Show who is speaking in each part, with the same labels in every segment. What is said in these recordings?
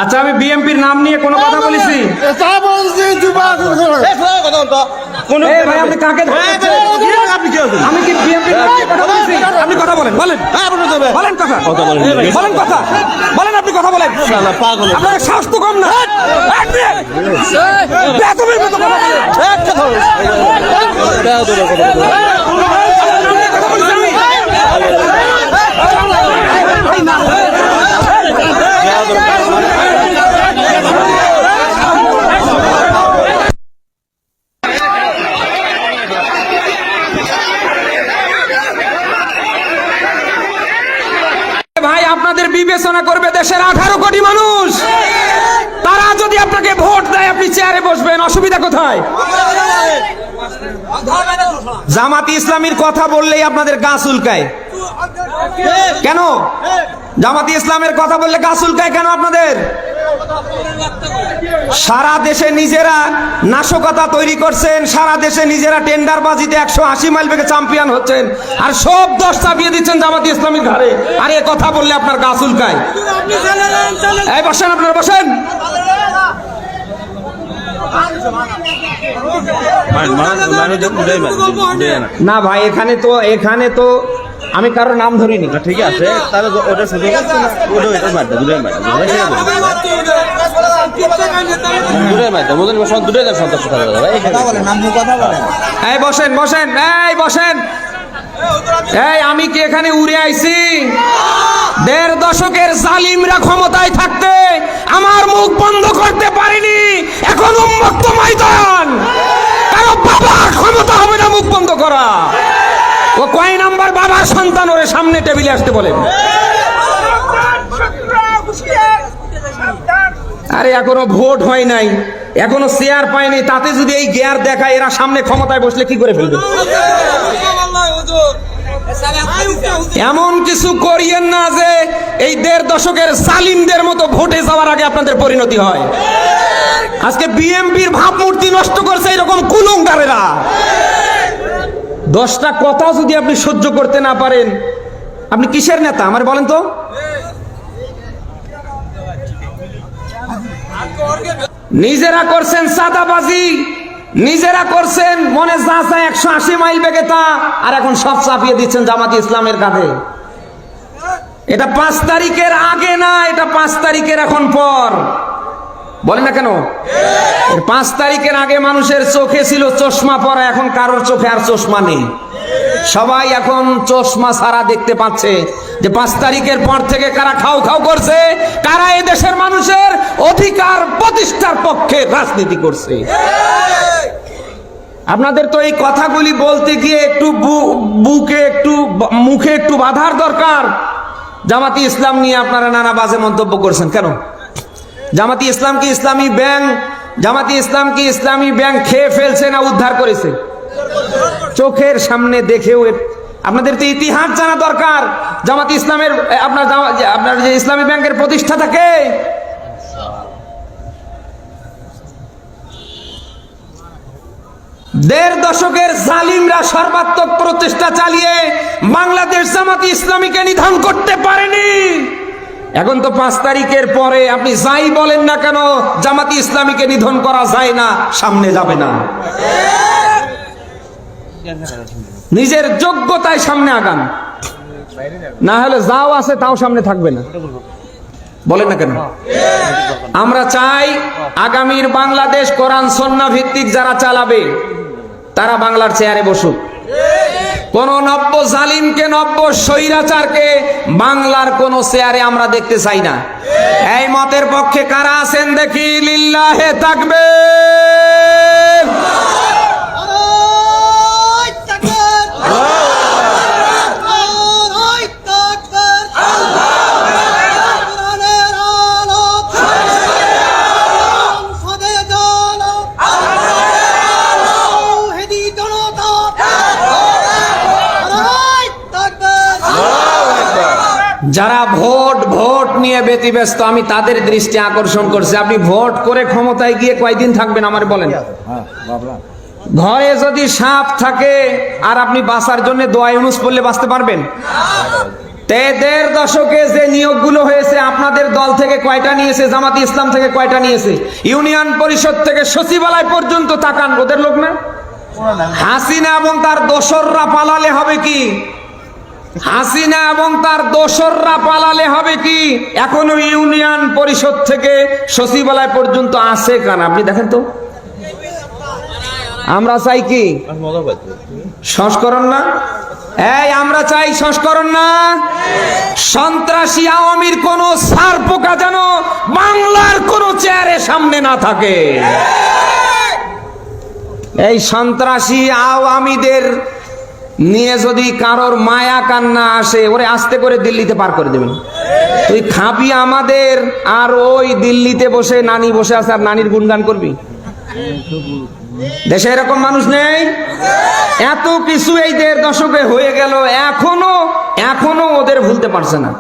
Speaker 1: আচ্ছা, আমি বিএমপির নাম নিয়ে কোনো কথা বলেছি? ভাই, আপনি কাকে আমি কি বিএমপির নাম নিয়ে কথা বলেছি? আপনি কথা বলেন, বলেন বলেন কথা বলেন কথা বলেন, আপনি কথা বলেন। আপনার সাহস তো কম না। বেতনের মতো কথা বলেন। ভাই, আপনাদের বিবেচনা করবে দেশের 18 কোটি মানুষ। তারা যদি আপনাকে ভোট দেয়, আপনি চেয়ারে বসবেন, অসুবিধা কোথায়? জামাতি ইসলামীর কথা বললেই আপনাদের গা চুলকায় কেন? জামাতি ইসলামের কথা বললে গা চুলকায় কেন আপনাদের? সারা দেশে নিজেরা নাশকতা তৈরি করছেন, সারা দেশে নিজেরা টেন্ডারবাজিতে 180 মাইল বেগে চ্যাম্পিয়ন হচ্ছেন, আর সব দোষ চাপিয়ে দিচ্ছেন জামাতি ইসলামীর ঘাড়ে। আর এ কথা বললে আপনার গা চুলকায়। এই বসেন, আপনারা বসেন। না ভাই, এখানে তো আমি কারো নাম ধরিনি।
Speaker 2: ঠিক আছে, তাহলে ওটা শুধু
Speaker 1: এই বসেন বসেন, এই বসেন। এই আমি কি এখানে উড়ে আইছি? 1.5 দশকের জালিমরা ক্ষমতায় থাকতে আমার মুখ বন্ধ করতে পারিনি। এখন উন্মুক্ত ময়দান, কারো বাবার ক্ষমতা হবে না মুখ বন্ধ করা। ও কয় নাম্বার বাবার সন্তান, ওরে সামনে টেবিলে আসতে বলেন। আরে এখনো ভোট হয় নাই, এখনো চেয়ার পায়নি, তাতে যদি এই গিয়ার দেখায়, এরা সামনে ক্ষমতায় বসলে কি করে ফেলবে? এমন কিছু করিয়েন না যে এই 1.5 দশকের জালিমদের মতো ভোটে যাওয়ার আগে আপনাদের পরিণতি হয়। আজকে বিএমপির ভাবমূর্তি নষ্ট করছে এরকম কুলঙ্গারেরা। 10টা কথা যদি আপনি সহ্য করতে না পারেন, আপনি কিসের নেতা আমার বলেন তো? নিজেরা করছেন চাঁদাবাজি, নিজেরা করছেন মনে যা চায় 180 মাইল বেগে তা, আর এখন সব চাপিয়ে দিচ্ছেন জামাতি ইসলামের কাঁধে। এটা 5 তারিখের আগে না, এটা 5 তারিখের এখন পর। বলেন না কেন? 5 তারিখের আগে মানুষের চোখে ছিল চশমা পরা, এখন কারোর চোখে আর চশমা নেই। সবাই এখন চশমা ছাড়া দেখতে পাচ্ছে যে 5 তারিখের পর থেকে কারা খাও খাও করছে, কারা এই দেশের মানুষের অধিকার প্রতিষ্ঠার পক্ষে রাজনীতি করছে। আপনাদের তো এই কথাগুলি বলতে গিয়ে একটু বুকে একটু মুখে একটু বাধার দরকার। জামাতি ইসলাম নিয়ে আপনারা নানা বাজে মন্তব্য করছেন কেন? জামাতি ইসলাম কি ইসলামী ব্যাংক? জামাতি ইসলাম কি ইসলামী ব্যাংক খেয়ে ফেলছে না উদ্ধার করেছে? চোখের সামনে দেখেও আপনাদের তো ইতিহাস জানা দরকার। জামাতি ইসলামের আপনার যে ইসলামী ব্যাংকের প্রতিষ্ঠাতা কে? দেড় দশকের জালিমরা সর্বাত্মক প্রচেষ্টা চালিয়ে বাংলাদেশ জামাতি ইসলামীকে নিধন করতে পারেনি। এখন তো 5 তারিখের পরে আপনি যাই বলেন না কেন, জামাতি ইসলামীকে নিধন করা যায় না, সামনে যাবে না। নিজের যোগ্যতায় সামনে আগান, না হলে যাও আছে তাও সামনে থাকবে না। বলেন না কেন? আমরা চাই আগামীর বাংলাদেশ কোরআন সুন্নাহ ভিত্তিক যারা চালাবে তারা বাংলার চেয়ারে বসুক। কোন নব্য জালিমকে, নব্য স্বৈরাচারকে বাংলার কোন চেয়ারে আমরা দেখতে চাই না। এই মতের পক্ষে কারা আছেন দেখি? লিল্লাহে তাকবীর। যারা ভোট নিয়ে ব্যতিব্যস্ত, আমি তাদের দৃষ্টি আকর্ষণ করছি। আপনি ভোট করে ক্ষমতায় গিয়ে কয়দিন থাকবেন আমার বলেন? ঘরে যদি সাপ থাকে আর আপনি বাঁচার জন্য দোয়া ইউনুস পড়লে বাঁচতে পারবেন? দেড় দশকে যে নিয়োগগুলো হয়েছে, আপনাদের দল থেকে কয়টা নিয়েছে, জামাত ইসলাম থেকে কয়টা নিয়েছে, ইউনিয়ন পরিষদ থেকে সচিবালয় পর্যন্ত তাকান, ওদের লোক না? হাসিনা এবং তার দোসররা পালালে হবে কি? হাসিনা এবং তার দোসররা পালালে হবে কি? এখনো ইউনিয়ন পরিষদ থেকে সচিবালয় পর্যন্ত আছে কান? আপনি দেখেন তো। আমরা চাই কি
Speaker 2: মজা পাইতো।
Speaker 1: সংস্করণ না? এই আমরা চাই সংস্করণ না? সন্ত্রাসী আওয়ামীর কোন সার পোকা যেন বাংলার কোন চেয়ারের সামনে না থাকে। এই সন্ত্রাসী আওয়ামীদের নিয়ে যদি কারোর মায়া কান্না আসে, ওরে আস্তে করে দিল্লিতে পার করে দেবেন। তুই খাবি আমাদের, আর ওই দিল্লিতে বসে নানি বসে আছে আর নানির গুণগান করবি। দেশে এরকম মানুষ নেই? এত কিছু এই দেড় দশকে হয়ে গেল, এখনো ওদের ভুলতে পারছে না।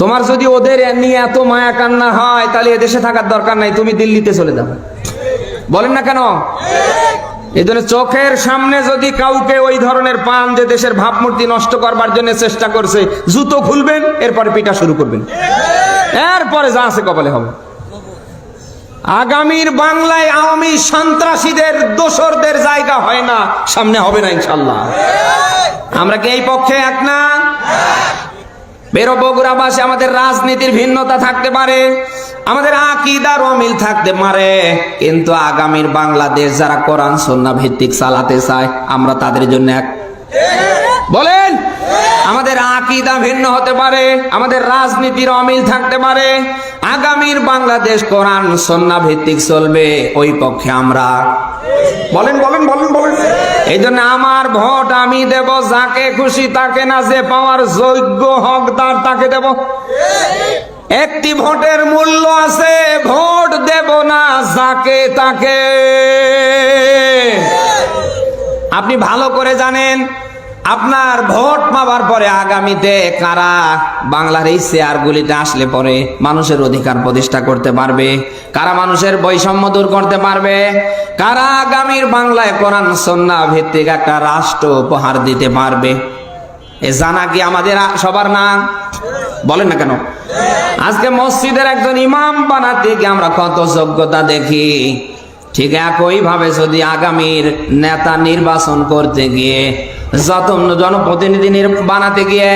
Speaker 1: তোমার যদি ওদের নিয়ে এত মায়া কান্না হয়, তাহলে এদেশে থাকার দরকার নাই, তুমি দিল্লিতে চলে যাবে। বলেন না কেন? এই জন্য চোখের সামনে যদি কাউকে ওই ধরনের পান যে দেশের ভাবমূর্তি নষ্ট করবার জন্য চেষ্টা করছে, জুতো খুলবেন, এরপরে পিটা শুরু করবেন, এরপরে যা আছে কপালে হবে। আগামীর বাংলায় আওয়ামী সন্ত্রাসীদের দোসরদের জায়গা হয় না, সামনে হবে না ইনশাল্লাহ। আমরা কি এই পক্ষে এক না? বেরো বগুড়াবাসী, আমাদের রাজনীতির ভিন্নতা থাকতে পারে, আমাদের আকীদার অমিল থাকতে পারে, কিন্তু আগামীর বাংলাদেশ যারা কোরআন সুন্নাহ ভিত্তিক চালাতে চায়, আমরা তাদের জন্য এক। বলেন, আমাদের আকীদা ভিন্ন হতে পারে, আমাদের রাজনীতির অমিল থাকতে পারে, আগামীর বাংলাদেশ কোরআন সুন্নাহ ভিত্তিক চলবে, ওই পক্ষে আমরা। বলেন বলেন বলেন বলেন। এই জন্য আমার ভোট আমি দেব যাকে খুশি তাকে না, যে পাওয়ার যোগ্য হকদার তাকে দেব। একটি ভোটের মূল্য আছে, ভোট দেব না যাকে তাকে। আপনি ভালো করে জানেন, আপনার ভোট পাওয়ার পরে আগামীতে কারা বাংলার এই চেয়ারগুলিতে আসলে পরে মানুষের অধিকার প্রতিষ্ঠা করতে পারবে, কারা মানুষের বৈষম্য দূর করতে পারবে, কারা আগামীর বাংলায় কোরআন সুন্নাহ ভিত্তিক একটা রাষ্ট্র উপহার দিতে পারবে, এ জানা কি আমাদের সবার না? বলেন না কেন? আজকে মসজিদের একজন ইমাম বানাতে গিয়ে আমরা কত যোগ্যতা দেখি, ঠিক একই ভাবে যদি আগামীর নেতা নির্বাচন করতে গিয়ে, যত জনপ্রতিনিধি বানাতে গিয়ে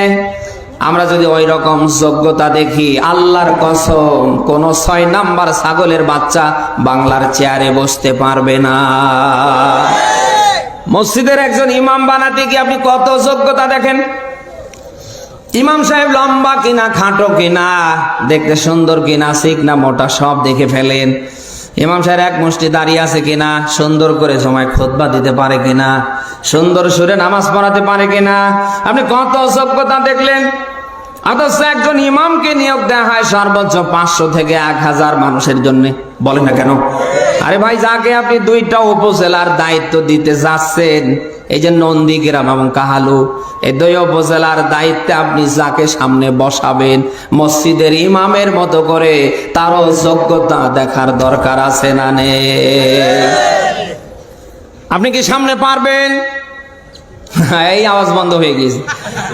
Speaker 1: আমরা যদি ওই রকম যোগ্যতা দেখি, আল্লাহর কসম কোন 6 নাম্বার ছাগলের বাচ্চা বাংলার চেয়ারে বসতে পারবে না। মসজিদের একজন ইমাম বানাতে গিয়ে আপনি কত যোগ্যতা দেখেন। ইমাম সাহেব লম্বা কিনা, খাটো কিনা, দেখতে সুন্দর কিনা, চিকনা মোটা সব দেখে ফেলেন। ইমাম সাহেব এক মুষ্টি দাঁড়িয়ে আছে কিনা, সুন্দর করে সময় খুতবা দিতে পারে কিনা, সুন্দর সুরে নামাজ পড়াতে পারে কিনা, আপনি কত যোগ্যতা দেখলেন। অথচ একজন ইমামকে নিয়োগ দেওয়া হয় সর্বোচ্চ 500 থেকে 1000 মানুষের জন্য। বলেন না কেন? আরে ভাই, যাকে আপনি 2টা উপজেলার দায়িত্ব দিতে যাচ্ছেন, এই যে নন্দীগ্রাম এবং কাহালু, এই 2 উপজেলার দায়িত্বে আপনি যাকে সামনে বসাবেন, মসজিদের ইমামের মতো করে তারও যোগ্যতা দেখার দরকার আছে না নেই? আপনি কি সামনে পারবেন? এই আওয়াজ বন্ধ হয়ে গেছে,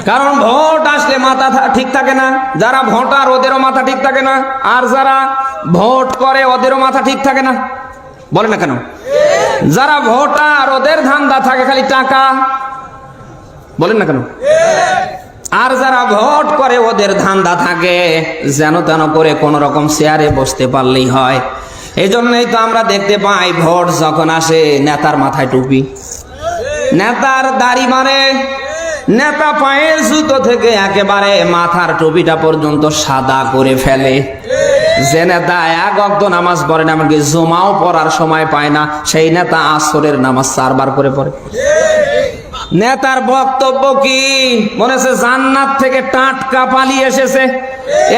Speaker 1: কারণ ভোট আসলে মাথা ঠিক থাকে না। যারা ভোটার ওদেরও মাথা ঠিক থাকে না, আর যারা ভোট করে ওদেরও মাথা ঠিক থাকে না। বলে না কেন? যারা ভোটার ওদের ধান্দা থাকে খালি টাকা। বলেন না কেন? আর যারা ভোট করে ওদের ধান্দা থাকে যেন তেন করে কোন রকম চেয়ারে বসতে পারলেই হয়। এই জন্যই তো আমরা দেখতে পাই, ভোট যখন আসে নেতার মাথায় টুপি, নেতার দাড়ি মারে, নেতা পায়ের জুতো থেকে একেবারে মাথার টুপিটা পর্যন্ত সাদা করে ফেলে। যে নেতা 1 ওয়াক্ত নামাজ পড়ে না, এমনকি জুমাও পড়ার সময় পায় না, সেই নেতা আসরের নামাজ 4 বার করে পড়ে। নেতার বক্তব্য কি? মনে হচ্ছে জান্নাত থেকে টাটকা পালিয়ে এসেছে,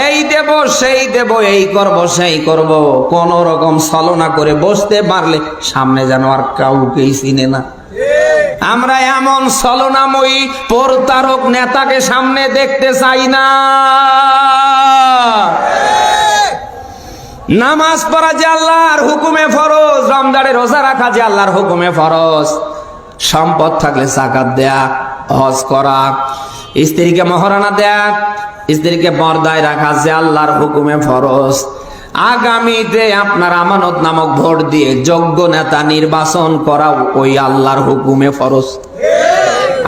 Speaker 1: এই দেব সেই দেব, এই করব সেই করব, কোন রকম ছলনা করে বসতে পারলে সামনে যেন আর কাউকেই চিনে না। আমরা এমন ছলনাময়ী প্রতারক নেতাকে সামনে দেখতে চাই না। নামাজ পড়া যে আল্লাহর হুকুমে ফরজ, রমজানে রোজা রাখা যে আল্লাহর হুকুমে ফরজ, সম্পদ থাকলে যাকাত দেয়া, হজ করা, স্ত্রীকে মহারানা দেয়া, স্ত্রীকে পর্দায় রাখা যে আল্লাহর হুকুমে ফরজ। আগামীতে আপনার আমানত নামক ভোট দিয়ে যোগ্য নেতা নির্বাচন করা ওই আল্লাহর হুকুমে ফরজ।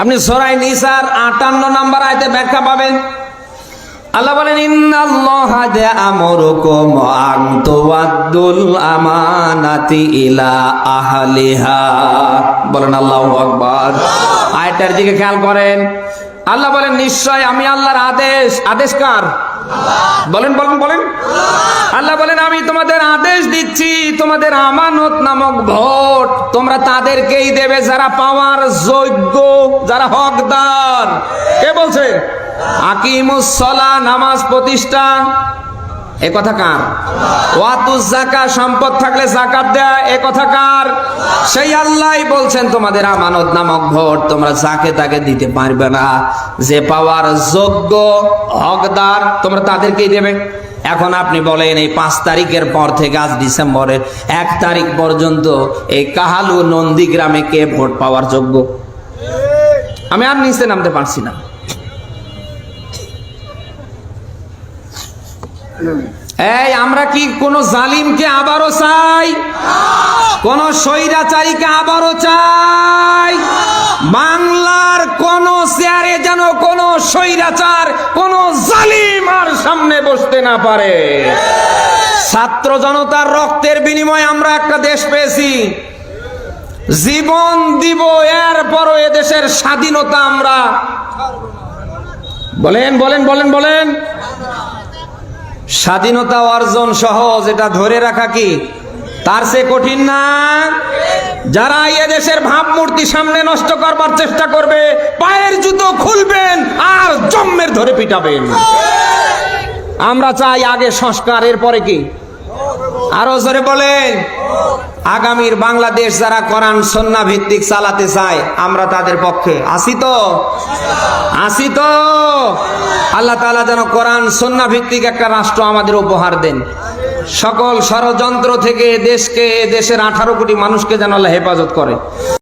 Speaker 1: আপনি সূরা নিসার 58 নম্বর আয়াতে ব্যাখ্যা পাবেন। আল্লাহ বলেন ইন্নাল্লাহা ইয়া'মুরুকুম আন তুওয়াদ্দুল আমানাতি ইলা আহলিহা। বলেন আল্লাহু আকবার। আয়াতের দিকে খেয়াল করেন। আল্লাহ বলেন নিশ্চয় আমি আল্লাহর আদেশ। আদেশ কার? বলেন বলেন বলেন। আল্লাহ বলেন আমি তোমাদের আদেশ দিচ্ছি, তোমাদের আমানত নামক ভোট তোমরা তাদেরকেই দেবে যারা পাওয়ার যোগ্য, যারা হকদার। কে বলছে? আকিমুস সালাহ, নামাজ প্রতিষ্ঠা। এ কথা কার? ওয়াতুজ যাকাত, সম্পদ থাকলে যাকাত দেয়া। এ কথা কার? সেই আল্লাহই বলছেন তোমাদের আমানত নামক ভোট তোমরা যাকে তাকে দিতে পারবে না, যে পাওয়ার যোগ্য হকদার তোমরা তাদেরকেই দেবে। এখন আপনি বলেন এই 5 তারিখের পর থেকে আজ ডিসেম্বরের 1 তারিখ পর্যন্ত এই কাহালু নন্দীগ্রামে কে ভোট পাওয়ার যোগ্য? আমি আর নিচে নামতে পারছি না। এই আমরা কি কোন জালিমকে আবারও চাই? কোন স্বৈরাচারীকে আবারও চাই? বাংলার কোন চেয়ারে যেন কোন স্বৈরাচার, কোন জালিম আর সামনে বসতে না পারে। ছাত্র জনতার রক্তের বিনিময়ে আমরা একটা দেশ পেয়েছি, জীবন দিব, এরপরও এদেশের স্বাধীনতা আমরা। বলেন বলেন বলেন বলেন। স্বাধীনতা অর্জন সহজ, এটা ধরে রাখা কি তার চেয়ে কঠিন না? যারা এদেশের ভাবমূর্তি সামনে নষ্ট করবার চেষ্টা করবে পায়ের জুতো খুলবেন আর জম্মের ধরে পিটাবেন। আমরা চাই আগে সংস্কার, এরপরে কি? আরো জোরে বলেন। আগামীর বাংলাদেশ যারা কোরআন সুন্নাহ ভিত্তিক চালাতে চায় আমরা তাদের পক্ষে আছি তো? আছি তো? আল্লাহ তাআলা যেন কোরআন সুন্নাহ ভিত্তিক একটা রাষ্ট্র আমাদের উপহার দেন। সকল ষড়যন্ত্র থেকে দেশকে, দেশের 18 কোটি মানুষকে যেন আল্লাহ হেফাজত করে।